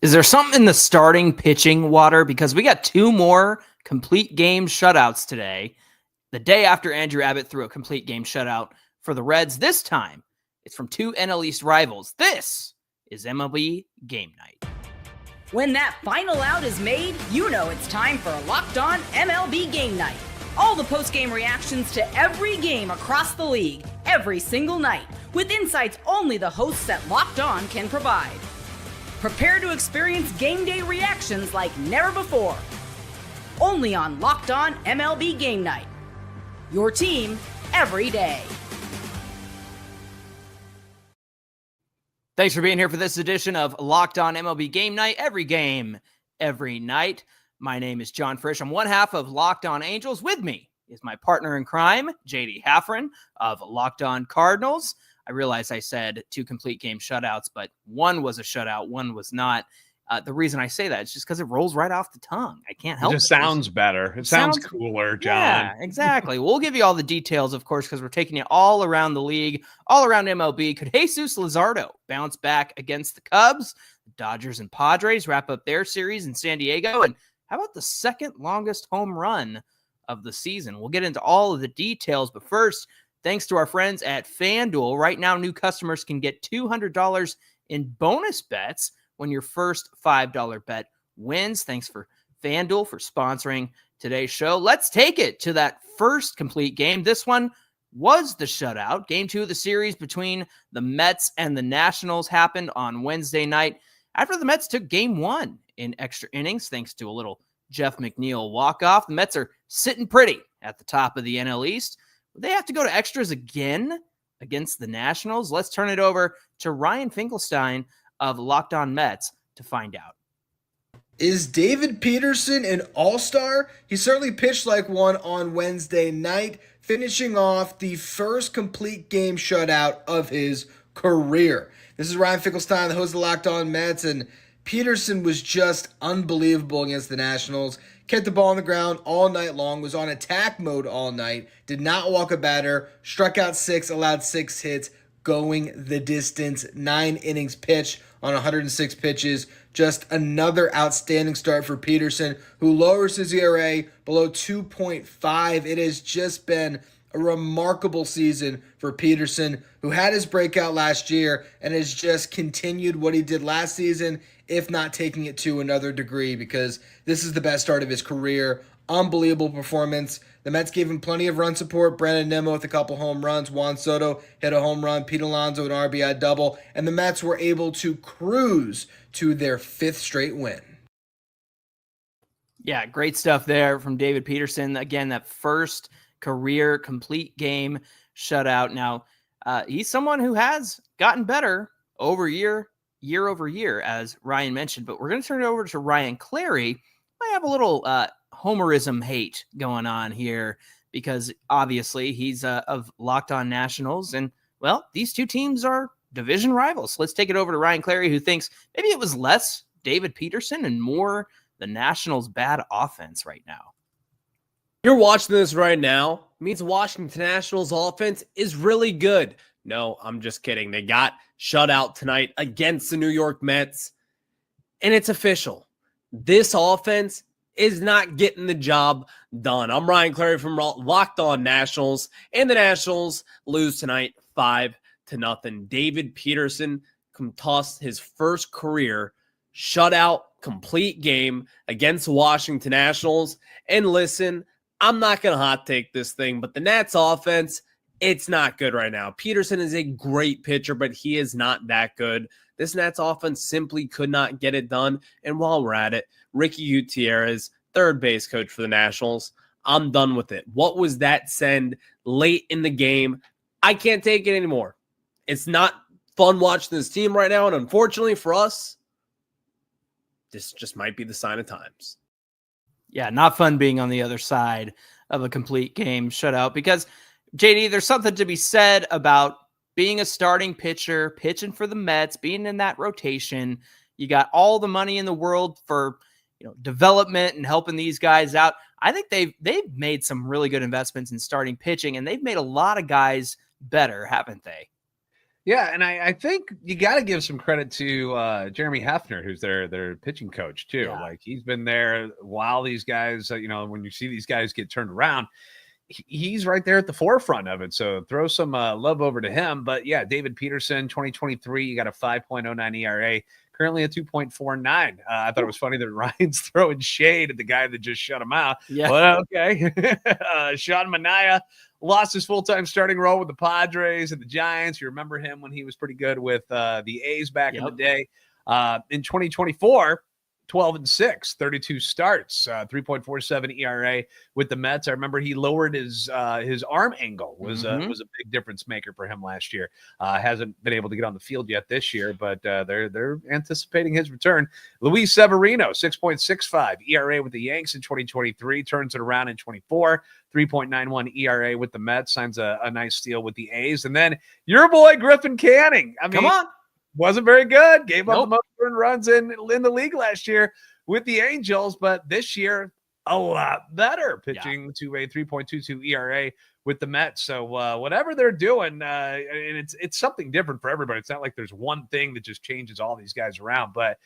Is there something in the starting pitching water? Because we got two more complete game shutouts today, the day after Andrew Abbott threw a complete game shutout for the Reds. This time, it's from two NL East rivals. This is MLB Game Night. When that final out is made, you know it's time for Locked On MLB Game Night. All the post-game reactions to every game across the league, every single night, with insights only the hosts at Locked On can provide. Prepare to experience game day reactions like never before. Only on Locked On MLB Game Night. Your team every day. Thanks for being here for this edition of Locked On MLB Game Night. Every game, every night. My name is John Frisch. I'm one half of Locked On Angels. With me is my partner in crime, JD Hafron of Locked On Cardinals. I realize I said two complete game shutouts, but one was a shutout, one was not. The reason I say that is just because it rolls right off the tongue. I can't help it. It just sounds better. It sounds cooler, John. Yeah, exactly. We'll give you all the details, of course, because we're taking you all around the league, all around MLB. Could Jesus Lazardo bounce back against the Cubs? The Dodgers and Padres wrap up their series in San Diego. And how about the second longest home run of the season? We'll get into all of the details, but first, thanks to our friends at FanDuel. Right now, new customers can get $200 in bonus bets when your first $5 bet wins. Thanks for FanDuel for sponsoring today's show. Let's take it to that first complete game. This one was the shutout. Game 2 of the series between the Mets and the Nationals happened on Wednesday night after the Mets took game 1 in extra innings thanks to a little Jeff McNeil walk-off. The Mets are sitting pretty at the top of the NL East. They have to go to extras again against the Nationals. Let's turn it over to Ryan Finkelstein of Locked On Mets to find out. Is David Peterson an all-star? He certainly pitched like one on Wednesday night, finishing off the first complete game shutout of his career. This is Ryan Finkelstein, the host of Locked On Mets, and Peterson was just unbelievable against the Nationals. Kept the ball on the ground all night long, was on attack mode all night, did not walk a batter, struck out 6, allowed 6 hits, going the distance, 9 innings pitched on 106 pitches. Just another outstanding start for Peterson, who lowers his ERA below 2.5. It has just been a remarkable season for Peterson, who had his breakout last year and has just continued what he did last season, if not taking it to another degree, because this is the best start of his career. Unbelievable performance. The Mets gave him plenty of run support. Brandon Nimmo with a couple home runs. Juan Soto hit a home run. Pete Alonso an RBI double. And the Mets were able to cruise to their 5th straight win. Yeah, great stuff there from David Peterson. Again, that first career complete game shutout. Now, he's someone who has gotten better year over year, as Ryan mentioned. But we're going to turn it over to Ryan Clary. I have a little homerism hate going on here because obviously he's of Locked On Nationals. And, well, these two teams are division rivals. So let's take it over to Ryan Clary, who thinks maybe it was less David Peterson and more the Nationals' bad offense right now. You're watching this right now. It means Washington Nationals offense is really good. No, I'm just kidding. They got shut out tonight against the New York Mets. And it's official. This offense is not getting the job done. I'm Ryan Clary from Locked On Nationals, and the Nationals lose tonight 5-0. David Peterson tossed his first career shutout complete game against Washington Nationals. And listen, I'm not going to hot take this thing, but the Nats offense, it's not good right now. Peterson is a great pitcher, but he is not that good. This Nats offense simply could not get it done. And while we're at it, Ricky Gutierrez, third base coach for the Nationals, I'm done with it. What was that send late in the game? I can't take it anymore. It's not fun watching this team right now. And unfortunately for us, this just might be the sign of times. Yeah, not fun being on the other side of a complete game shutout because, JD, there's something to be said about being a starting pitcher, pitching for the Mets, being in that rotation. You got all the money in the world for, development and helping these guys out. I think they've made some really good investments in starting pitching, and they've made a lot of guys better, haven't they? Yeah, and I think you got to give some credit to Jeremy Hefner, who's their pitching coach too. Yeah. Like he's been there while these guys, when you see these guys get turned around, he's right there at the forefront of it. So throw some love over to him. But yeah, David Peterson, 2023, you got a 5.09 ERA, currently a 2.49. I thought it was funny that Ryan's throwing shade at the guy that just shut him out. Yeah. Well, okay. Sean Manaea lost his full-time starting role with the Padres and the Giants. You remember him when he was pretty good with the A's back in the day. In 2024, 12-6, 32 starts, 3.47 ERA with the Mets. I remember he lowered his arm angle was a big difference maker for him last year. Hasn't been able to get on the field yet this year, but they're anticipating his return. Luis Severino, 6.65 ERA with the Yanks in 2023, turns it around in 24, 3.91 ERA with the Mets, signs a nice deal with the A's. And then your boy Griffin Canning. I mean, Come on. Wasn't very good. Gave up the most earned runs in the league last year with the Angels, but this year a lot better, pitching to a 3.22 ERA with the Mets. So whatever they're doing, and it's something different for everybody. It's not like there's one thing that just changes all these guys around, but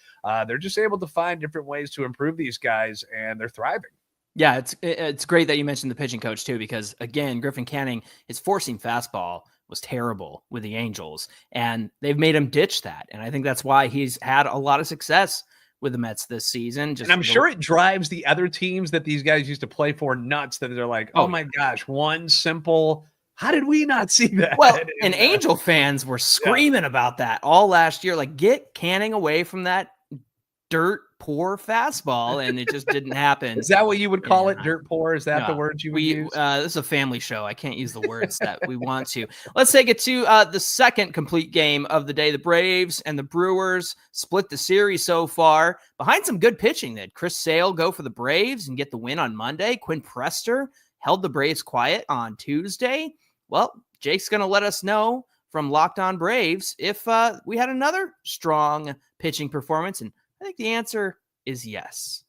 they're just able to find different ways to improve these guys, and they're thriving. Yeah, it's great that you mentioned the pitching coach too, because again, Griffin Canning, his four-seam fastball was terrible with the Angels, and they've made him ditch that. And I think that's why he's had a lot of success with the Mets this season. And I'm sure it drives the other teams that these guys used to play for nuts, that they're like, oh my gosh, one simple, how did we not see that? Well, and Angel fans were screaming about that all last year, like, get Canning away from that dirt poor fastball, and it just didn't happen. Is that what you would call it? Dirt poor? Is that the word you would use? This is a family show. I can't use the words that we want to. Let's take it to the second complete game of the day. The Braves and the Brewers split the series so far behind some good pitching. That Chris Sale go for the Braves and get the win on Monday. Quinn Prester held the Braves quiet on Tuesday. Well, Jake's going to let us know from Locked On Braves if we had another strong pitching performance, and I think the answer is yes.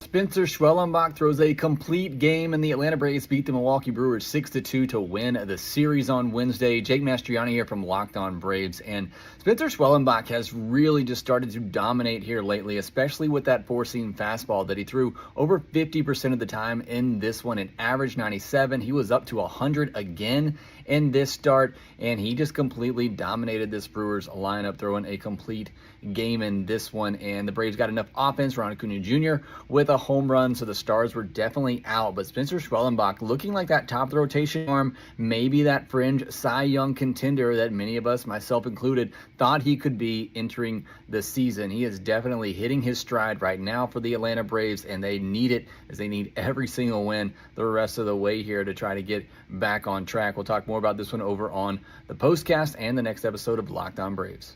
Spencer Schwellenbach throws a complete game, and the Atlanta Braves beat the Milwaukee Brewers 6-2 to win the series on Wednesday. Jake Mastriani here from Locked On Braves, and Spencer Schwellenbach has really just started to dominate here lately, especially with that four-seam fastball that he threw over 50% of the time in this one. An average 97. He was up to 100 again in this start, and he just completely dominated this Brewers lineup, throwing a complete game in this one. And the Braves got enough offense. Ron Acuna Jr. with a home run, so the stars were definitely out. But Spencer Schwellenbach looking like that top of the rotation arm, maybe that fringe Cy Young contender that many of us, myself included, thought he could be entering the season. He is definitely hitting his stride right now for the Atlanta Braves, and they need it, as they need every single win the rest of the way here to try to get back on track. We'll talk more about this one over on the postcast and the next episode of Locked On Braves.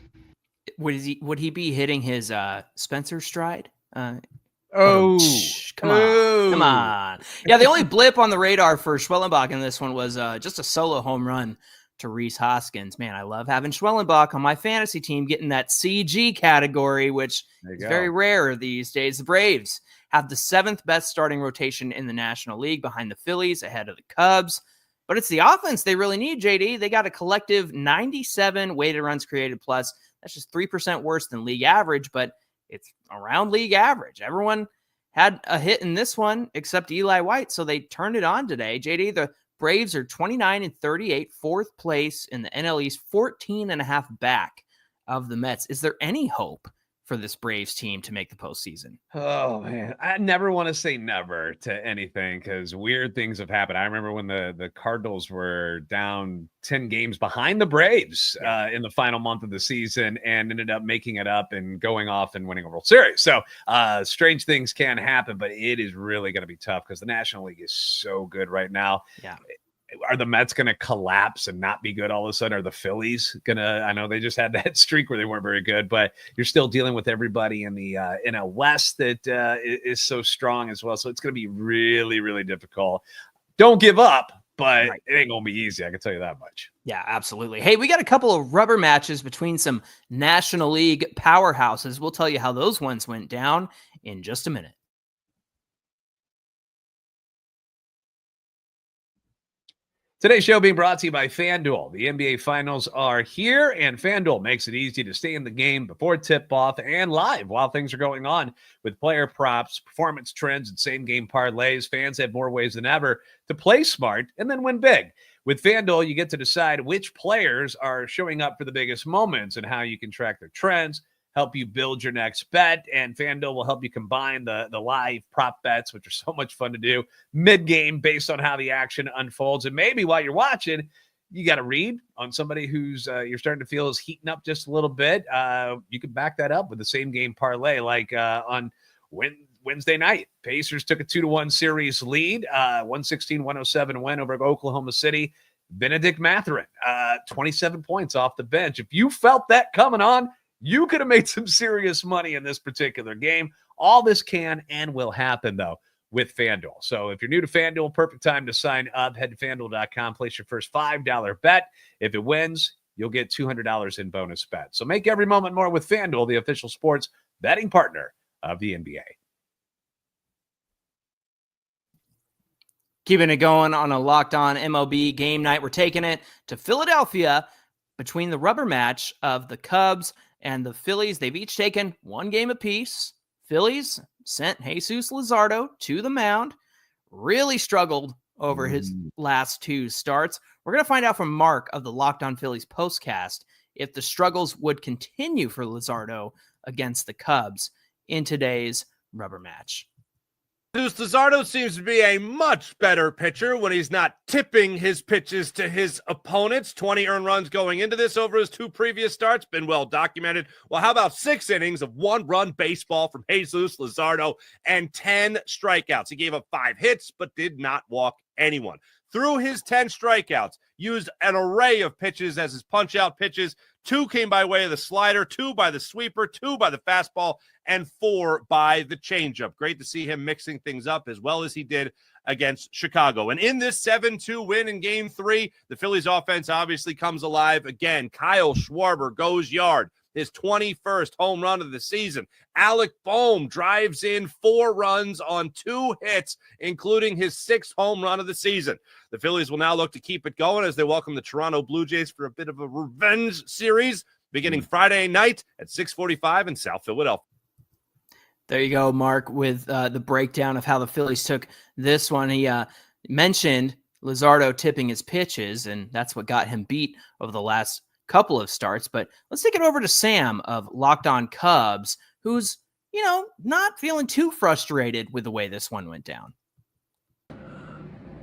Would he be hitting his Spencer stride? Come on. Yeah, the only blip on the radar for Schwellenbach in this one was just a solo home run to Rhys Hoskins. Man, I love having Schwellenbach on my fantasy team, getting that CG category, which is very rare these days. The Braves have the 7th best starting rotation in the National League, behind the Phillies, ahead of the Cubs. But it's the offense they really need, JD. They got a collective 97 weighted runs created plus. That's just 3% worse than league average, but it's around league average. Everyone had a hit in this one except Eli White, so they turned it on today. JD, the Braves are 29-38, 4th place in the NL East, 14.5 back of the Mets. Is there any hope for this Braves team to make the postseason? Oh man, I never want to say never to anything, because weird things have happened. I remember when the Cardinals were down 10 games behind the Braves in the final month of the season, and ended up making it up and going off and winning a World Series. So strange things can happen, but it is really going to be tough because the National League is so good right now. Yeah. Are the Mets going to collapse and not be good all of a sudden? Are the Phillies going to, I know they just had that streak where they weren't very good, but you're still dealing with everybody in the NL West that is so strong as well. So it's going to be really, really difficult. Don't give up, but it ain't going to be easy. I can tell you that much. Yeah, absolutely. Hey, we got a couple of rubber matches between some National League powerhouses. We'll tell you how those ones went down in just a minute. Today's show being brought to you by FanDuel. The NBA Finals are here, and FanDuel makes it easy to stay in the game before tip-off and live while things are going on. With player props, performance trends, and same-game parlays, fans have more ways than ever to play smart and then win big. With FanDuel, you get to decide which players are showing up for the biggest moments and how you can track their trends, help you build your next bet, and FanDuel will help you combine the live prop bets, which are so much fun to do, mid-game based on how the action unfolds. And maybe while you're watching, you got to read on somebody who's you're starting to feel is heating up just a little bit. You can back that up with the same-game parlay, like on Wednesday night. Pacers took a 2-1 series lead, 116-107 win over Oklahoma City. Benedict Mathurin, 27 points off the bench. If you felt that coming on, you could have made some serious money in this particular game. All this can and will happen, though, with FanDuel. So if you're new to FanDuel, perfect time to sign up. Head to FanDuel.com, place your first $5 bet. If it wins, you'll get $200 in bonus bets. So make every moment more with FanDuel, the official sports betting partner of the NBA. Keeping it going on a Locked On MLB game night. We're taking it to Philadelphia between the rubber match of the Cubs and the Phillies. They've each taken one game apiece. Phillies sent Jesus Lazardo to the mound. Really struggled over his last two starts. We're going to find out from Mark of the Locked On Phillies postcast if the struggles would continue for Lazardo against the Cubs in today's rubber match. Lazardo seems to be a much better pitcher when he's not tipping his pitches to his opponents. 20 earned runs going into this over his two previous starts. Been well documented. Well, how about 6 innings of one-run baseball from Jesus Lazardo and 10 strikeouts? He gave up 5 hits, but did not walk anyone. Through his 10 strikeouts, used an array of pitches as his punch-out pitches. 2 came by way of the slider, 2 by the sweeper, 2 by the fastball, and 4 by the changeup. Great to see him mixing things up as well as he did against Chicago. And in this 7-2 win in Game 3, the Phillies offense obviously comes alive again. Kyle Schwarber goes yard, his 21st home run of the season. Alec Boehm drives in 4 runs on 2 hits, including his 6th home run of the season. The Phillies will now look to keep it going as they welcome the Toronto Blue Jays for a bit of a revenge series beginning Friday night at 6:45 in South Philadelphia. There you go, Mark, with the breakdown of how the Phillies took this one. He mentioned Lazardo tipping his pitches, and that's what got him beat over the last couple of starts. But let's take it over to Sam of Locked On Cubs, who's, not feeling too frustrated with the way this one went down.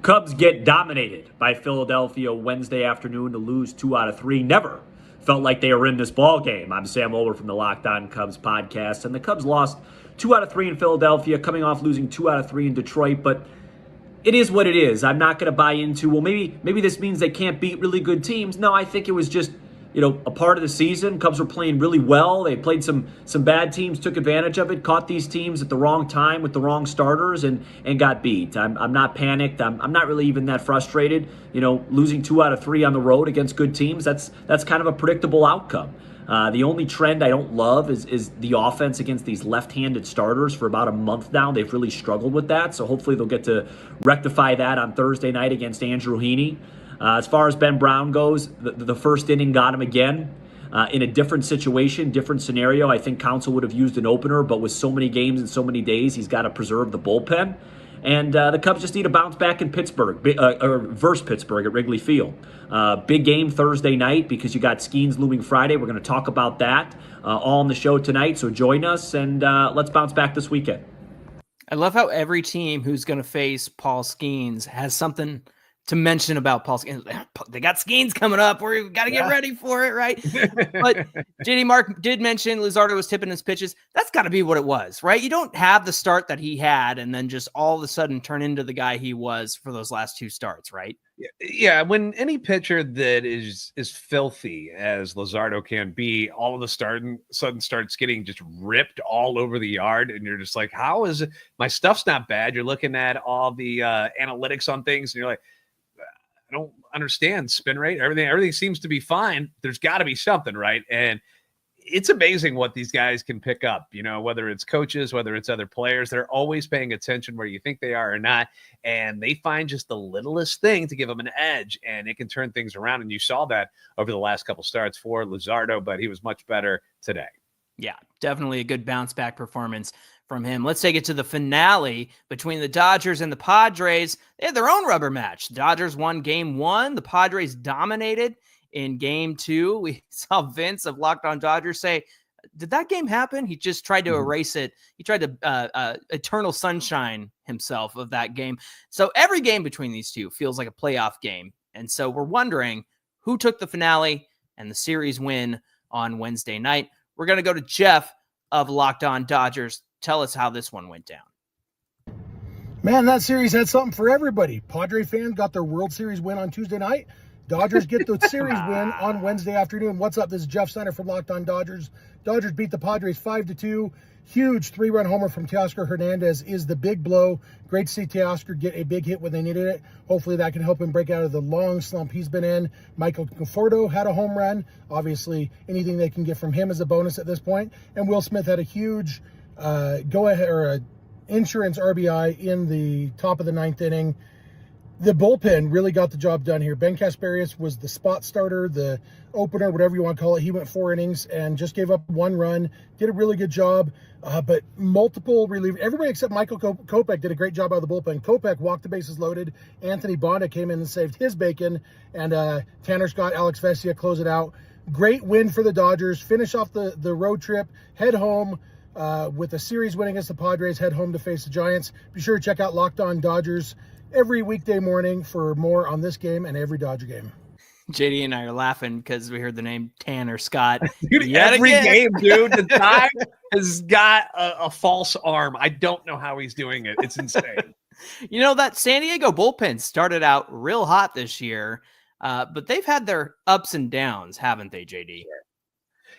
Cubs get dominated by Philadelphia Wednesday afternoon to lose 2 out of 3. Never felt like they were in this ball game. I'm Sam Olber from the Locked On Cubs podcast, and the Cubs lost 2 out of 3 in Philadelphia, coming off losing 2 out of 3 in Detroit, but it is what it is. I'm not going to buy into, well, maybe this means they can't beat really good teams. No, I think it was just, a part of the season. Cubs were playing really well. They played some bad teams, took advantage of it, caught these teams at the wrong time with the wrong starters and got beat. I'm not panicked. I'm not really even that frustrated. Losing 2 out of 3 on the road against good teams, that's kind of a predictable outcome. The only trend I don't love is the offense against these left-handed starters. For about a month now, they've really struggled with that. So hopefully they'll get to rectify that on Thursday night against Andrew Heaney. As far as Ben Brown goes, the first inning got him again. In a different situation, different scenario. I think Counsell would have used an opener, but with so many games and so many days, he's got to preserve the bullpen. And the Cubs just need to bounce back in Pittsburgh, or versus Pittsburgh at Wrigley Field. Big game Thursday night because you got Skeens looming Friday. We're going to talk about that all on the show tonight. So join us and let's bounce back this weekend. I love how every team who's going to face Paul Skeens has something to mention about Paul Skeens. They got Skeens coming up. We've got to get ready for it, right? But JD Mark did mention Lazardo was tipping his pitches. That's got to be what it was, right? You don't have the start that he had and then just all of a sudden turn into the guy he was for those last 2 starts, right? Yeah, when any pitcher that is filthy as Lazardo can be, all of a sudden starts getting just ripped all over the yard, and you're just like, how is it? My stuff's not bad. You're looking at all the analytics on things, and you're like, I don't understand spin rate. Everything seems to be fine. There's got to be something, right? And it's amazing what these guys can pick up, whether it's coaches, whether it's other players. They're always paying attention where you think they are or not. And they find just the littlest thing to give them an edge, and it can turn things around. And you saw that over the last couple starts for Lazardo, but he was much better today. Yeah, definitely a good bounce back performance from him. Let's take it to the finale between the Dodgers and the Padres. They had their own rubber match. The Dodgers won game 1. The Padres dominated in game 2. We saw Vince of Locked On Dodgers say, did that game happen? He just tried to erase it. He tried to eternal sunshine himself of that game. So every game between these two feels like a playoff game. And so we're wondering who took the finale and the series win on Wednesday night. We're going to go to Jeff of Locked On Dodgers. Tell us how this one went down. Man, that series had something for everybody. Padre fans got their World Series win on Tuesday night. Dodgers get the series win on Wednesday afternoon. What's up? This is Jeff Steiner from Locked On Dodgers. Dodgers beat the Padres 5-2. Huge 3-run homer from Teoscar Hernandez is the big blow. Great to see Teoscar get a big hit when they needed it. Hopefully that can help him break out of the long slump he's been in. Michael Conforto had a home run. Obviously, anything they can get from him is a bonus at this point. And Will Smith had a huge insurance RBI in the top of the 9th inning. The bullpen really got the job done here. Ben Kasparius was the spot starter, the opener, whatever you want to call it. He went 4 innings and just gave up 1 run. Did a really good job, but multiple relievers. Everybody except Michael Kopech did a great job out of the bullpen. Kopech walked the bases loaded. Anthony Bonda came in and saved his bacon. And Tanner Scott, Alex Vesia close it out. Great win for the Dodgers. Finish off the road trip. Head home with a series win against the Padres. Head home to face the Giants. Be sure to check out Locked On Dodgers every weekday morning for more on this game and every Dodger game. JD and I are laughing because we heard the name Tanner Scott. Dude, every game, dude. The guy has got a false arm. I don't know how he's doing it. It's insane. That San Diego bullpen started out real hot this year, but they've had their ups and downs, haven't they, JD?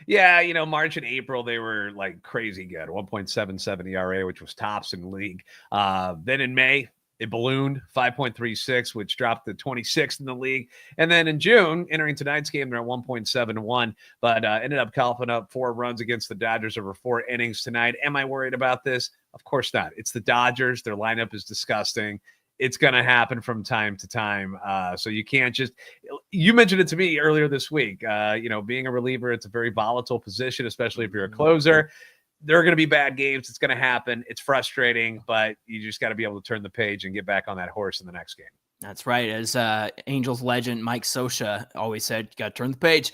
Yeah, March and April, they were like crazy good. 1.77 ERA, which was tops in the league. Then in May, it ballooned 5.36, which dropped to 26th in the league. And then in June, entering tonight's game, they're at 1.71, but ended up coughing up 4 runs against the Dodgers over 4 innings tonight. Am I worried about this? Of course not. It's the Dodgers. Their lineup is disgusting. It's going to happen from time to time. So you can't just – you mentioned it to me earlier this week. Being a reliever, it's a very volatile position, especially if you're a closer. There are going to be bad games. It's going to happen. It's frustrating, but you just got to be able to turn the page and get back on that horse in the next game. That's right. As Angels legend Mike Scioscia always said, you got to turn the page.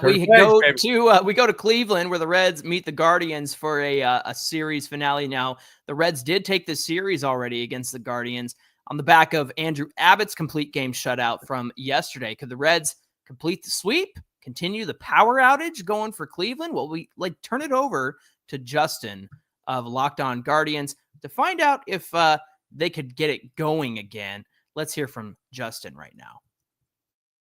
We go to Cleveland, where the Reds meet the Guardians for a series finale. Now, the Reds did take this series already against the Guardians on the back of Andrew Abbott's complete game shutout from yesterday. Could the Reds complete the sweep, continue the power outage going for Cleveland? Well, we turn it over to Justin of Locked On Guardians to find out if they could get it going again. Let's hear from Justin right now.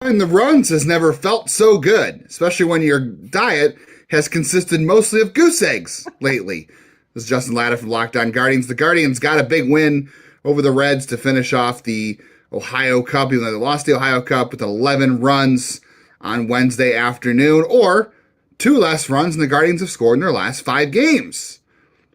And the runs has never felt so good, especially when your diet has consisted mostly of goose eggs lately. This is Justin Latta from Locked On Guardians. The Guardians got a big win over the Reds to finish off the Ohio Cup, even though they lost the Ohio Cup with 11 runs on Wednesday afternoon, or 2 less runs than the Guardians have scored in their last 5 games.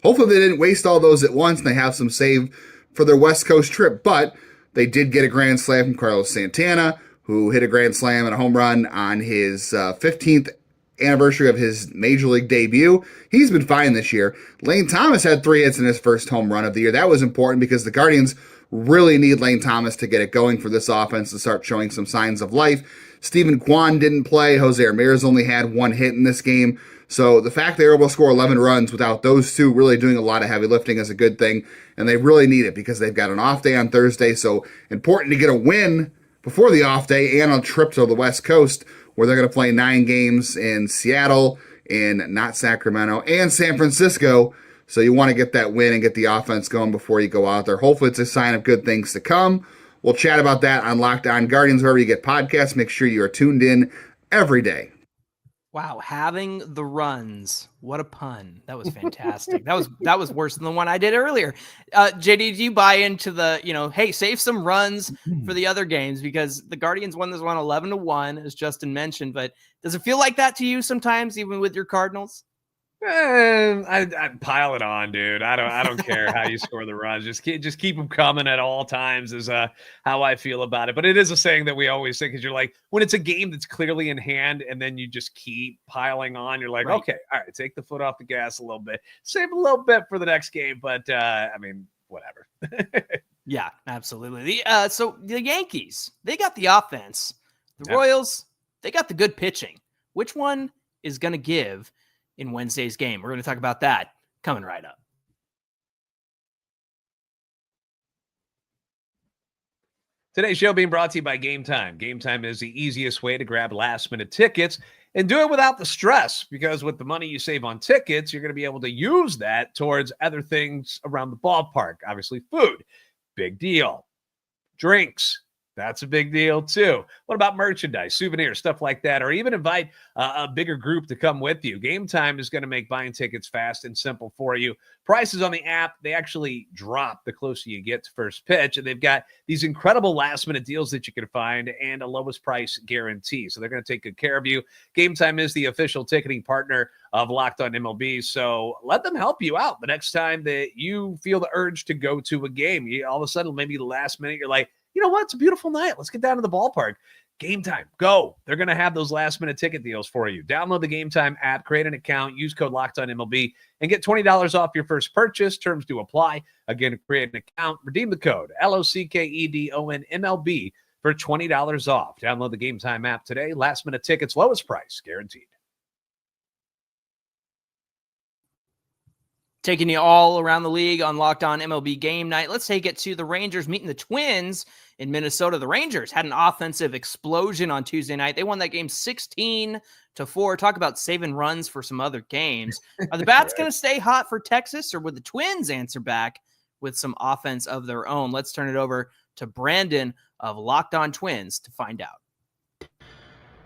Hopefully they didn't waste all those at once and they have some save for their West Coast trip, but they did get a grand slam from Carlos Santana, who hit a grand slam and a home run on his 15th anniversary of his Major League debut. He's been fine this year. Lane Thomas had 3 hits in his first home run of the year. That was important because the Guardians really need Lane Thomas to get it going for this offense to start showing some signs of life. Stephen Kwan didn't play. Jose Ramirez only had 1 hit in this game. So the fact they were able to score 11 runs without those 2 really doing a lot of heavy lifting is a good thing. And they really need it because they've got an off day on Thursday. So important to get a win before the off day and a trip to the West Coast, where they're going to play 9 games in Seattle, in not Sacramento, and San Francisco. So you want to get that win and get the offense going before you go out there. Hopefully it's a sign of good things to come. We'll chat about that on Locked On Guardians, wherever you get podcasts. Make sure you are tuned in every day. Wow, having the runs. What a pun. That was fantastic. that was worse than the one I did earlier. JD, do you buy into the, hey, save some runs for the other games, because the Guardians won this one 11-1, as Justin mentioned, but does it feel like that to you sometimes, even with your Cardinals? I pile it on, dude. I don't care how you score the runs. Just keep them coming at all times is how I feel about it. But it is a saying that we always say, because you're like, when it's a game that's clearly in hand and then you just keep piling on, you're like, okay, all right, take the foot off the gas a little bit, save a little bit for the next game. But whatever. Yeah, absolutely. So the Yankees, they got the offense. The Royals, they got the good pitching. Which one is going to give in Wednesday's game? We're going to talk about that coming right up. Today's show being brought to you by Gametime. Gametime is the easiest way to grab last-minute tickets and do it without the stress, because with the money you save on tickets, you're going to be able to use that towards other things around the ballpark. Obviously, food, big deal. Drinks, that's a big deal too. What about merchandise, souvenirs, stuff like that, or even invite a bigger group to come with you? Gametime is going to make buying tickets fast and simple for you. Prices on the app, they actually drop the closer you get to first pitch, and they've got these incredible last-minute deals that you can find and a lowest price guarantee. So they're going to take good care of you. Gametime is the official ticketing partner of Locked On MLB, so let them help you out the next time that you feel the urge to go to a game. All of a sudden, maybe the last minute, you're like, you know what? It's a beautiful night. Let's get down to the ballpark. Gametime, go. They're going to have those last-minute ticket deals for you. Download the Gametime app, create an account, use code LOCKEDONMLB, and get $20 off your first purchase. Terms do apply. Again, create an account, redeem the code LOCKEDONMLB for $20 off. Download the Gametime app today. Last-minute tickets, lowest price, guaranteed. Taking you all around the league on Locked On MLB Game Night. Let's take it to the Rangers meeting the Twins in Minnesota. The Rangers had an offensive explosion on Tuesday night. They won that game 16-4. Talk about saving runs for some other games. Are the bats going to stay hot for Texas, or would the Twins answer back with some offense of their own? Let's turn it over to Brandon of Locked On Twins to find out.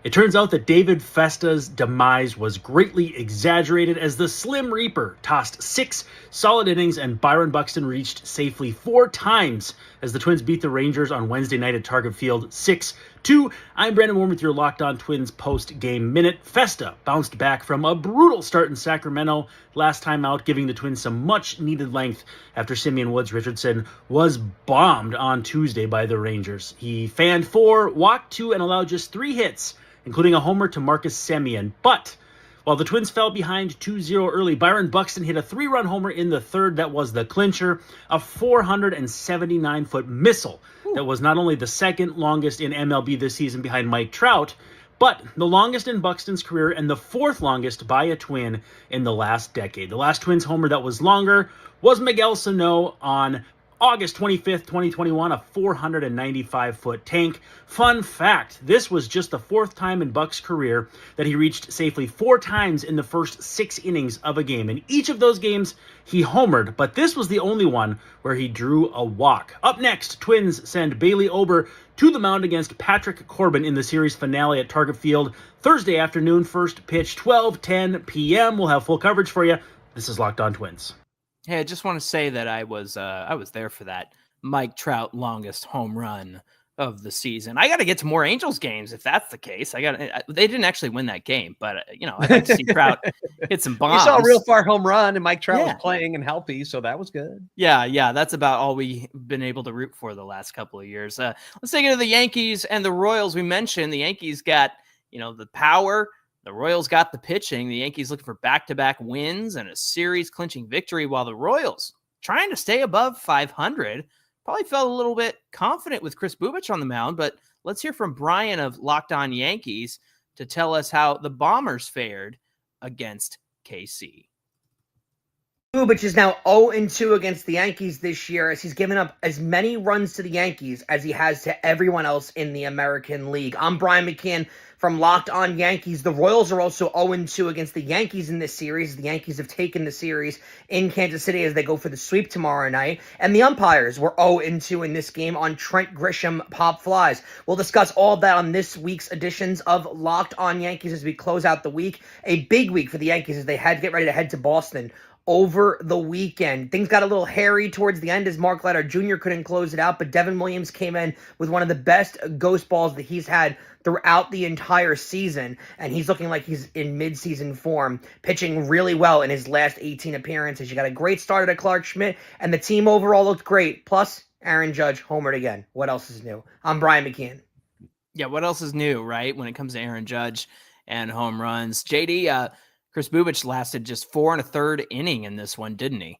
It turns out that David Festa's demise was greatly exaggerated, as the Slim Reaper tossed 6 solid innings and Byron Buxton reached safely 4 times as the Twins beat the Rangers on Wednesday night at Target Field 6-2. I'm Brandon Warren with your Locked On Twins post-game minute. Festa bounced back from a brutal start in Sacramento last time out, giving the Twins some much-needed length after Simeon Woods Richardson was bombed on Tuesday by the Rangers. He fanned 4, walked 2, and allowed just 3 hits, including a homer to Marcus Semien. But while the Twins fell behind 2-0 early, Byron Buxton hit a 3-run homer in the third that was the clincher, a 479-foot missile that was not only the second longest in MLB this season behind Mike Trout, but the longest in Buxton's career and the 4th longest by a Twin in the last decade. The last Twins homer that was longer was Miguel Sano on August 25th, 2021, a 495-foot tank. Fun fact, this was just the 4th time in Buck's career that he reached safely 4 times in the first 6 innings of a game. In each of those games, he homered, but this was the only one where he drew a walk. Up next, Twins send Bailey Ober to the mound against Patrick Corbin in the series finale at Target Field Thursday afternoon. First pitch, 12:10 p.m. We'll have full coverage for you. This is Locked On Twins. Hey, I just want to say that I was there for that Mike Trout longest home run of the season. I got to get to more Angels games if that's the case. They didn't actually win that game, but I'd like to see Trout hit some bombs. You saw a real far home run, and Mike Trout was playing and healthy, so that was good. Yeah, that's about all we've been able to root for the last couple of years. Let's take it to the Yankees and the Royals. We mentioned the Yankees got the power. The Royals got the pitching. The Yankees looking for back-to-back wins and a series-clinching victory, while the Royals trying to stay above 500. Probably felt a little bit confident with Chris Bubich on the mound, but let's hear from Brian of Locked On Yankees to tell us how the Bombers fared against KC. Bubic is now 0-2 against the Yankees this year, as he's given up as many runs to the Yankees as he has to everyone else in the American League. I'm Brian McKeon from Locked On Yankees. The Royals are also 0-2 against the Yankees in this series. The Yankees have taken the series in Kansas City as they go for the sweep tomorrow night. And the umpires were 0-2 in this game on Trent Grisham pop flies. We'll discuss all of that on this week's editions of Locked On Yankees as we close out the week. A big week for the Yankees as they had to get ready to head to Boston over the weekend. Things got a little hairy towards the end as Mark Leiter Jr. couldn't close it out, but Devin Williams came in with one of the best ghost balls that he's had throughout the entire season, and he's looking like he's in mid-season form, pitching really well in his last 18 appearances. You got a great start at Clark Schmidt, and the team overall looked great. Plus, Aaron Judge homered again. What else is new? I'm Brian McKeon. Yeah, what else is new, right, when it comes to Aaron Judge and home runs? JD, Chris Bubic lasted just 4 1/3 inning in this one, didn't he?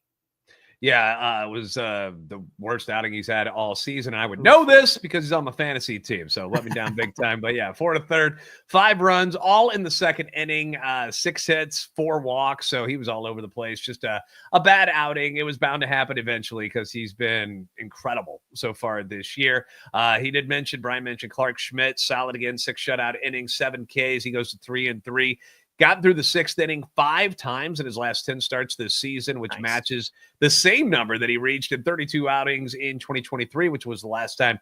Yeah, it was the worst outing he's had all season. I would know this because he's on my fantasy team, so let me down big time. But yeah, 4 1/3, 5 runs, all in the second inning, 6 hits, 4 walks. So he was all over the place. Just a bad outing. It was bound to happen eventually because he's been incredible so far this year. Brian mentioned Clark Schmidt, solid again, 6 shutout innings, 7 Ks. He goes to 3-3. Got through the 6th inning 5 times in his last 10 starts this season, which matches the same number that he reached in 32 outings in 2023, which was the last time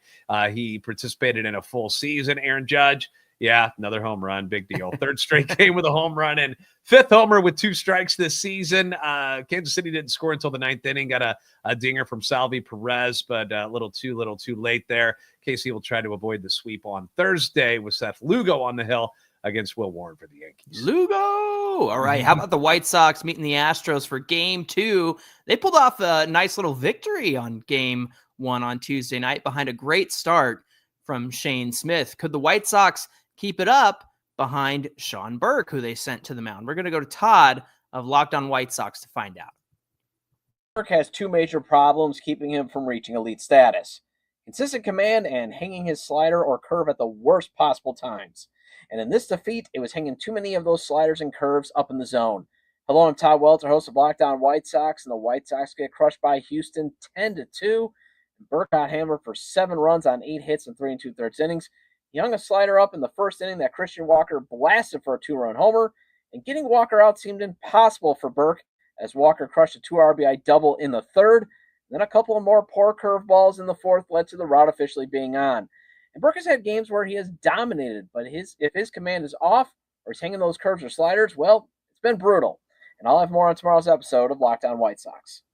he participated in a full season. Aaron Judge, yeah, another home run, big deal. 3rd straight game with a home run and 5th homer with 2 strikes this season. Kansas City didn't score until the 9th inning, got a dinger from Salvi Perez, but a little too late there. KC will try to avoid the sweep on Thursday with Seth Lugo on the hill against Will Warren for the Yankees. Lugo! All right, how about the White Sox meeting the Astros for Game 2? They pulled off a nice little victory on Game 1 on Tuesday night behind a great start from Shane Smith. Could the White Sox keep it up behind Sean Burke, who they sent to the mound? We're going to go to Todd of Locked On White Sox to find out. Burke has 2 major problems keeping him from reaching elite status: consistent command and hanging his slider or curve at the worst possible times. And in this defeat, it was hanging too many of those sliders and curves up in the zone. Hello, I'm Todd Welter, host of Locked On White Sox, and the White Sox get crushed by Houston 10-2. Burke got hammered for 7 runs on 8 hits and 3 2/3 innings. He hung a slider up in the 1st inning that Christian Walker blasted for a 2-run homer, and getting Walker out seemed impossible for Burke as Walker crushed a 2 RBI double in the 3rd. Then a couple of more poor curveballs in the 4th led to the route officially being on. And Burke has had games where he has dominated, but if his command is off or he's hanging those curves or sliders, well, it's been brutal. And I'll have more on tomorrow's episode of Locked On White Sox.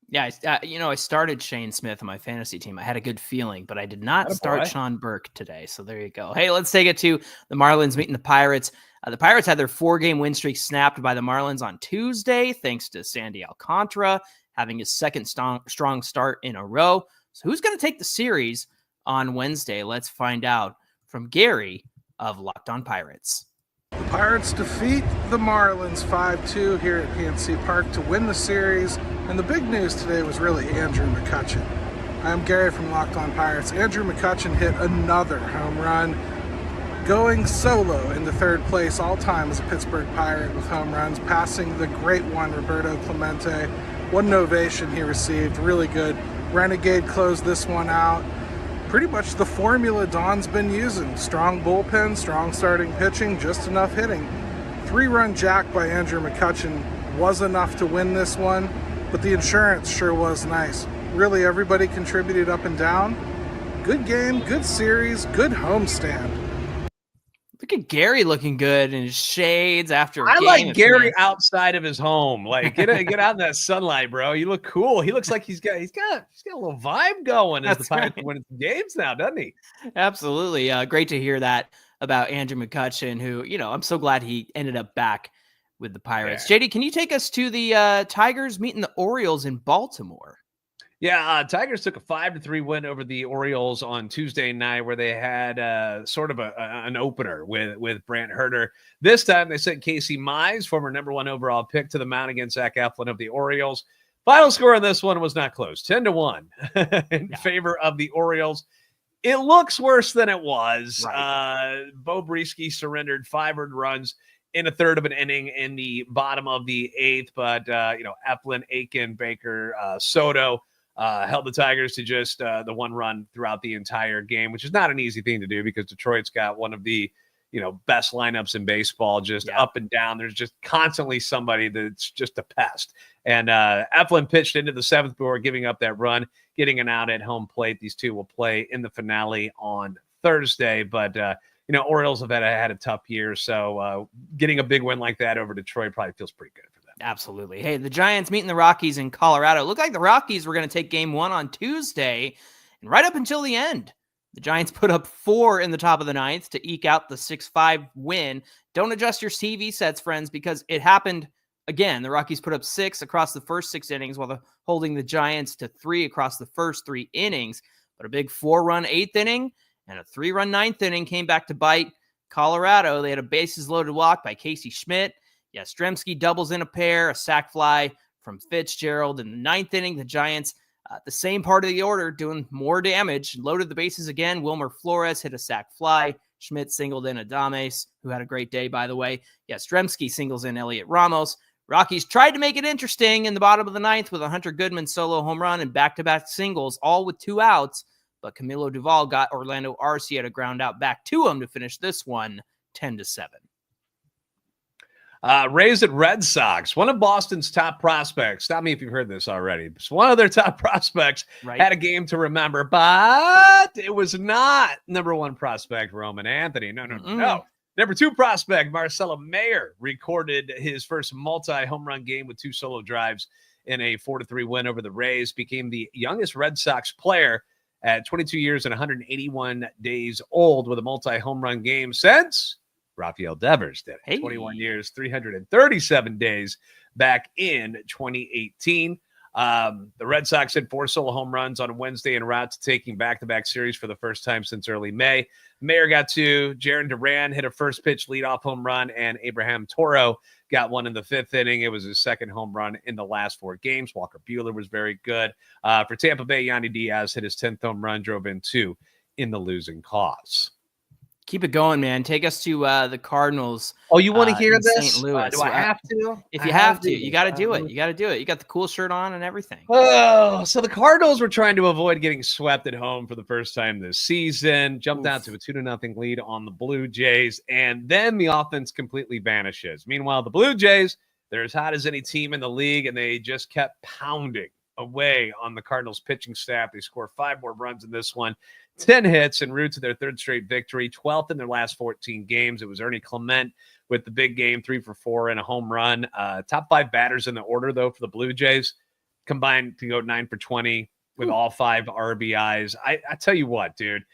Yeah, I started Shane Smith on my fantasy team. I had a good feeling, but I did not start Sean Burke today. So there you go. Hey, let's take it to the Marlins meeting the Pirates. The Pirates had their 4-game win streak snapped by the Marlins on Tuesday, thanks to Sandy Alcantara having his 2nd strong start in a row. So who's going to take the series on Wednesday? Let's find out from Gary of Locked On Pirates. The Pirates defeat the Marlins 5-2 here at PNC Park to win the series, and the big news today was really Andrew McCutchen. I'm Gary from Locked On Pirates. Andrew McCutchen hit another home run, going solo into 3rd place all-time as a Pittsburgh Pirate with home runs, passing the great one, Roberto Clemente. What an ovation he received, really good. Renegade closed this one out. Pretty much the formula Don's been using. Strong bullpen, strong starting pitching, just enough hitting. 3-run jack by Andrew McCutchen was enough to win this one, but the insurance sure was nice. Really, everybody contributed up and down. Good game, good series, good homestand. Look at Gary looking good in his shades after a I game. like Gary outside of his home. Like get out in that sunlight, bro. You look cool. He looks like he's got a little vibe going as the Pirates winning some games now, doesn't he? Absolutely. Great to hear that about Andrew McCutchen, who, I'm so glad he ended up back with the Pirates. Yeah. JD, can you take us to the Tigers meeting the Orioles in Baltimore? Yeah, Tigers took a 5-3 win over the Orioles on Tuesday night, where they had sort of an opener with Brant Herter. This time, they sent Casey Mize, former number 1 overall pick, to the mound against Zach Eflin of the Orioles. Final score on this one was not close, 10-1 in favor of the Orioles. It looks worse than it was. Right. Bo Brisky surrendered 5 earned runs in a third of an inning in the bottom of the 8th. But, Eflin, Aiken, Baker, Soto held the Tigers to just the 1 run throughout the entire game, which is not an easy thing to do because Detroit's got one of the best lineups in baseball, just up and down. There's just constantly somebody that's just a pest. And Eflin pitched into the 7th before giving up that run, getting an out at home plate. These two will play in the finale on Thursday. But, Orioles have had a tough year. So getting a big win like that over Detroit probably feels pretty good for them. Absolutely. Hey, the Giants meeting the Rockies in Colorado. It looked like the Rockies were going to take game 1 on Tuesday. And right up until the end, the Giants put up 4 in the top of the 9th to eke out the 6-5 win. Don't adjust your TV sets, friends, because it happened again. The Rockies put up 6 across the first 6 innings while holding the Giants to 3 across the first 3 innings. But a big 4-run 8th inning and a 3-run 9th inning came back to bite Colorado. They had a bases-loaded walk by Casey Schmidt. Yastrzemski doubles in a pair, a sac fly from Fitzgerald. In the 9th inning, the Giants the same part of the order, doing more damage, loaded the bases again. Wilmer Flores hit a sac fly. Schmidt singled in Adames, who had a great day, by the way. Yastrzemski singles in Elliot Ramos. Rockies tried to make it interesting in the bottom of the 9th with a Hunter Goodman solo home run and back-to-back singles, all with 2 outs. But Camilo Duval got Orlando Arcia to ground out back to him to finish this one 10-7. Rays at Red Sox. One of Boston's top prospects. Stop me if you've heard this already. One of their top prospects had a game to remember, but it was not number 1 prospect Roman Anthony. No. Number 2 prospect Marcelo Mayer recorded his first multi-home run game with 2 solo drives in a 4-3 win over the Rays. Became the youngest Red Sox player at 22 years and 181 days old with a multi-home run game since Rafael Devers did it. 21 years, 337 days back in 2018. The Red Sox had 4 solo home runs on Wednesday en route to taking back-to-back series for the first time since early May. Mayer got 2. Jaron Duran hit a first pitch leadoff home run, and Abraham Toro got 1 in the 5th inning. It was his 2nd home run in the last 4 games. Walker Buehler was very good. For Tampa Bay, Yandy Diaz hit his 10th home run, drove in 2 in the losing cause. Keep it going, man. Take us to the Cardinals. Oh, you want to hear this? St. Louis. Do I have to? If you have to, you got to do it. You got to do it. You got the cool shirt on and everything. Oh, so the Cardinals were trying to avoid getting swept at home for the first time this season. Jumped out to a 2-0 lead on the Blue Jays, and then the offense completely vanishes. Meanwhile, the Blue Jays, they're as hot as any team in the league, and they just kept pounding away on the Cardinals pitching staff. They scored 5 more runs in this one. 10 hits en route to their 3rd straight victory, 12th in their last 14 games. It was Ernie Clement with the big game, 3 for 4 and a home run. Top 5 batters in the order, though, for the Blue Jays, combined to go 9 for 20 with all 5 RBIs. I tell you what, dude,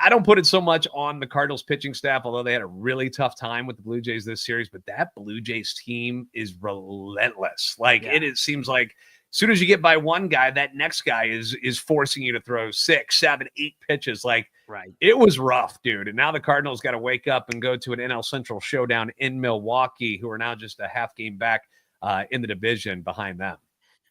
I don't put it so much on the Cardinals pitching staff, although they had a really tough time with the Blue Jays this series, but that Blue Jays team is relentless. It seems like as soon as you get by one guy, that next guy is forcing you to throw 6, 7, 8 pitches. It was rough, dude. And now the Cardinals got to wake up and go to an NL Central showdown in Milwaukee, who are now just a half game back in the division behind them.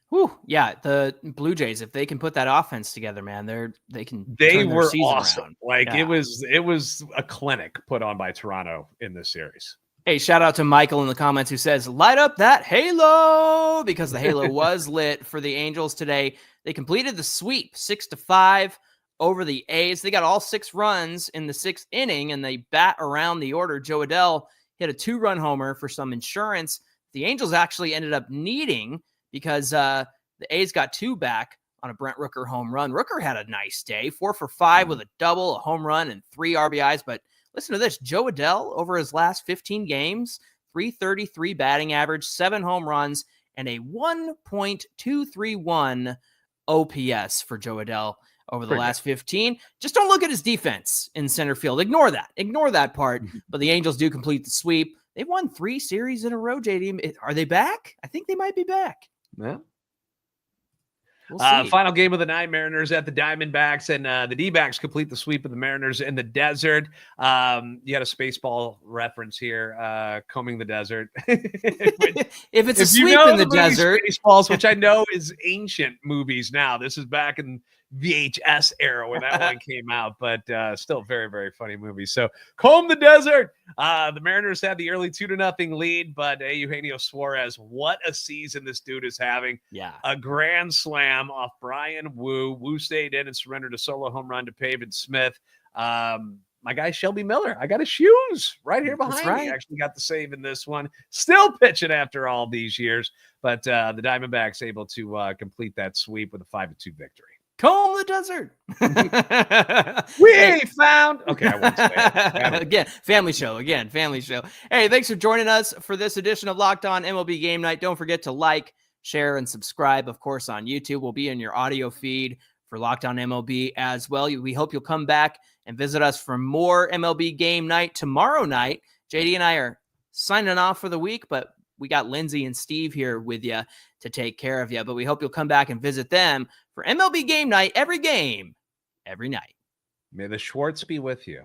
Whew, yeah, the Blue Jays, if they can put that offense together, man, they can. They were awesome. Around. It was a clinic put on by Toronto in this series. Hey, shout out to Michael in the comments who says, light up that halo, because the halo was lit for the Angels today. They completed the sweep 6-5 over the A's. They got all 6 runs in the 6th inning, and they bat around the order. Joe Adell hit a 2-run homer for some insurance. The Angels actually ended up needing because the A's got 2 back on a Brent Rooker home run. Rooker had a nice day, 4 for 5 with a double, a home run, and 3 RBIs, but listen to this. Joe Adell, over his last 15 games, .333 batting average, 7 home runs, and a 1.231 OPS for Joe Adell over the last 15. Just don't look at his defense in center field. Ignore that. Ignore that part. But the Angels do complete the sweep. They've won 3 series in a row, JD. Are they back? I think they might be back. Yeah. We'll see. Final game of the night, Mariners at the Diamondbacks, and the D-backs complete the sweep of the Mariners in the desert. You had a Spaceball reference here, combing the desert. if it's a sweep in the desert. Spaceballs, which I know is ancient movies now. This is back in VHS era when that one came out, but still very, very funny movie. So Comb the Desert. The Mariners had the early 2-0 lead, but Eugenio Suarez, what a season this dude is having. Yeah. A grand slam off Brian Wu. Wu stayed in and surrendered a solo home run to Pavin Smith. My guy Shelby Miller, I got his shoes right here behind me. Actually got the save in this one. Still pitching after all these years, but the Diamondbacks able to complete that sweep with a 5-2 victory. Comb the Desert. We ain't found. Okay, I won't say it. Again, family show. Hey, thanks for joining us for this edition of Locked On MLB Game Night. Don't forget to like, share, and subscribe, of course, on YouTube. We'll be in your audio feed for Locked On MLB as well. We hope you'll come back and visit us for more MLB Game Night tomorrow night. JD and I are signing off for the week, but we got Lindsay and Steve here with you to take care of you. But we hope you'll come back and visit them for MLB Game Night, every game, every night. May the Schwartz be with you.